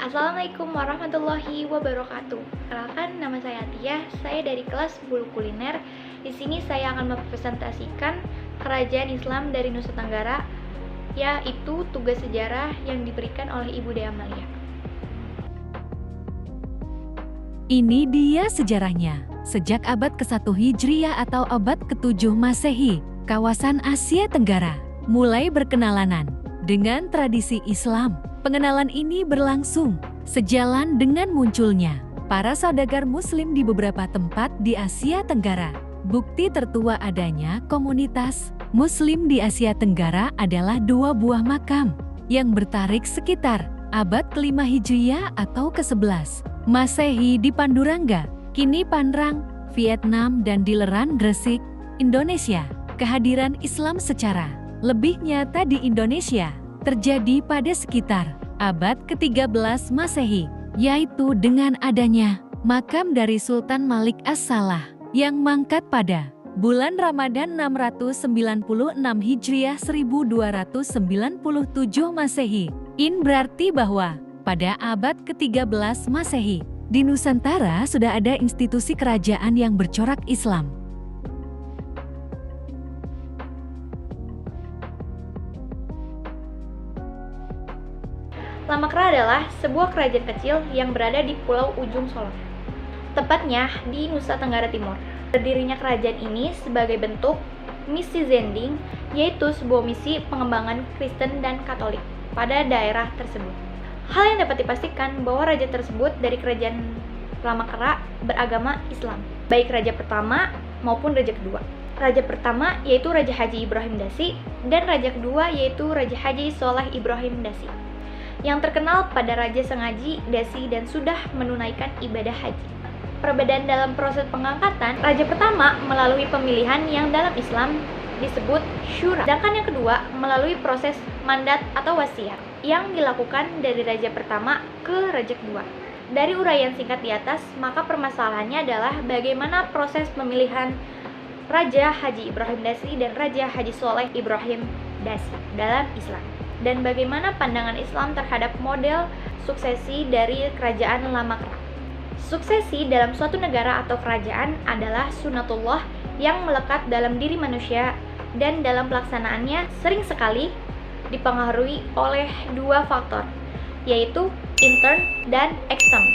Assalamualaikum warahmatullahi wabarakatuh. Perkenalkan, nama saya Atia. Saya dari kelas 10 kuliner. Di sini saya akan mempresentasikan kerajaan Islam dari Nusa Tenggara, yaitu tugas sejarah yang diberikan oleh Ibu Dea Amalia. Ini dia sejarahnya. Sejak abad ke-1 Hijriah atau abad ke-7 Masehi, kawasan Asia Tenggara mulai berkenalanan dengan tradisi Islam. Pengenalan ini berlangsung sejalan dengan munculnya para saudagar Muslim di beberapa tempat di Asia Tenggara. Bukti tertua adanya komunitas Muslim di Asia Tenggara adalah 2 buah makam yang bertarik sekitar abad ke-5 Hijriah atau ke-11 Masehi di Panduranga, kini Phan Rang, Vietnam, dan di Leran, Gresik, Indonesia. Kehadiran Islam secara lebih nyata di Indonesia terjadi pada sekitar abad ke-13 Masehi, yaitu dengan adanya makam dari Sultan Malik As-Salah yang mangkat pada bulan Ramadan 696 Hijriah 1297 Masehi. Ini berarti bahwa pada abad ke-13 Masehi, di Nusantara sudah ada institusi kerajaan yang bercorak Islam. Lamakra adalah sebuah kerajaan kecil yang berada di Pulau Ujung Solor, tepatnya di Nusa Tenggara Timur. Berdirinya kerajaan ini sebagai bentuk misi Zending, yaitu sebuah misi pengembangan Kristen dan Katolik pada daerah tersebut. Hal yang dapat dipastikan bahwa raja tersebut dari kerajaan Lamakra beragama Islam, baik raja pertama maupun raja kedua. Raja pertama yaitu Raja Haji Ibrahim Dasi, dan raja kedua yaitu Raja Haji Soleh Ibrahim Dasi, yang terkenal pada Raja Sengaji Dasi dan sudah menunaikan ibadah haji. Perbedaan dalam proses pengangkatan, raja pertama melalui pemilihan yang dalam Islam disebut syura, sedangkan yang kedua melalui proses mandat atau wasiat yang dilakukan dari raja pertama ke raja kedua. Dari uraian singkat di atas, maka permasalahannya adalah bagaimana proses pemilihan Raja Haji Ibrahim Dasi dan Raja Haji Soleh Ibrahim Dasi dalam Islam, dan bagaimana pandangan Islam terhadap model suksesi dari kerajaan Lamakra. Suksesi dalam suatu negara atau kerajaan adalah sunatullah yang melekat dalam diri manusia, dan dalam pelaksanaannya sering sekali dipengaruhi oleh 2 faktor, yaitu intern dan extern,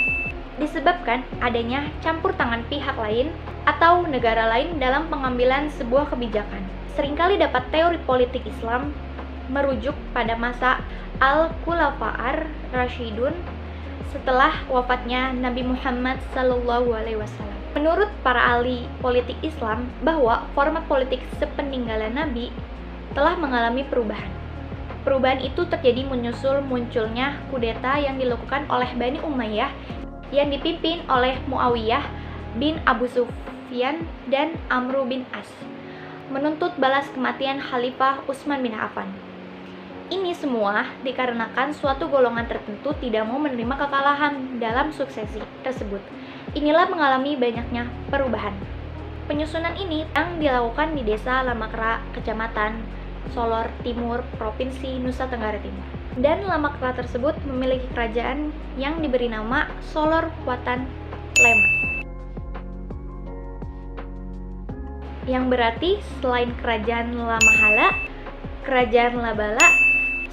disebabkan adanya campur tangan pihak lain atau negara lain dalam pengambilan sebuah kebijakan. Seringkali dapat teori politik Islam merujuk pada masa Al-Khulafa'ar Rasyidun setelah wafatnya Nabi Muhammad SAW. Menurut para ahli politik Islam, bahwa format politik sepeninggalan Nabi telah mengalami perubahan. Perubahan itu terjadi menyusul munculnya kudeta yang dilakukan oleh Bani Umayyah yang dipimpin oleh Muawiyah bin Abu Sufyan dan Amr bin As, menuntut balas kematian Khalifah Utsman bin Affan. Ini semua dikarenakan suatu golongan tertentu tidak mau menerima kekalahan dalam suksesi tersebut. Inilah mengalami banyaknya perubahan. Penyusunan ini yang dilakukan di desa Lamakra, Kecamatan Solor Timur, Provinsi Nusa Tenggara Timur. Dan Lamakra tersebut memiliki kerajaan yang diberi nama Solor Watan Lema, yang berarti selain kerajaan Lamahala, kerajaan Labala,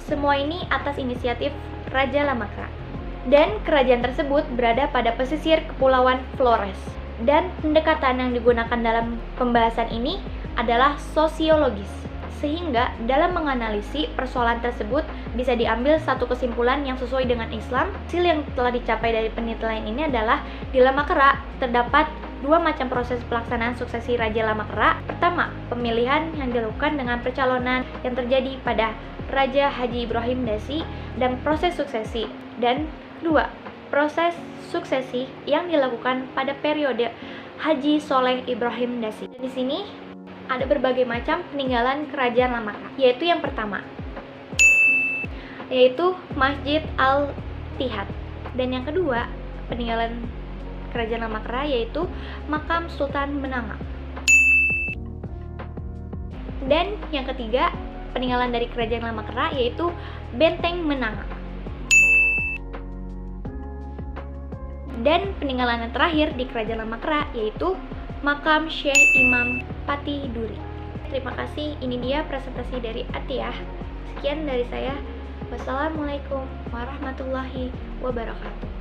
semua ini atas inisiatif Raja Lamakra. Dan kerajaan tersebut berada pada pesisir Kepulauan Flores. Dan pendekatan yang digunakan dalam pembahasan ini adalah sosiologis, sehingga dalam menganalisis persoalan tersebut bisa diambil satu kesimpulan yang sesuai dengan Islam. Hasil yang telah dicapai dari penelitian ini adalah di Lamakra terdapat 2 macam proses pelaksanaan suksesi Raja Lamakra. Pertama, pemilihan yang dilakukan dengan percalonan yang terjadi pada Raja Haji Ibrahim Dasi dan proses suksesi. Dan kedua, proses suksesi yang dilakukan pada periode Haji Soleh Ibrahim Dasi. Dan di sini ada berbagai macam peninggalan kerajaan Lamakra, yaitu yang pertama yaitu Masjid Al-Tihad, dan yang kedua peninggalan kerajaan Lamakra yaitu makam Sultan Menanga, dan yang ketiga peninggalan dari kerajaan Lamakra yaitu Benteng Menanga. Dan peninggalan yang terakhir di Kerajaan Lamakra yaitu makam Syekh Imam Pati Duri. Terima kasih, ini dia presentasi dari Atiyah. Sekian dari saya. Wassalamualaikum warahmatullahi wabarakatuh.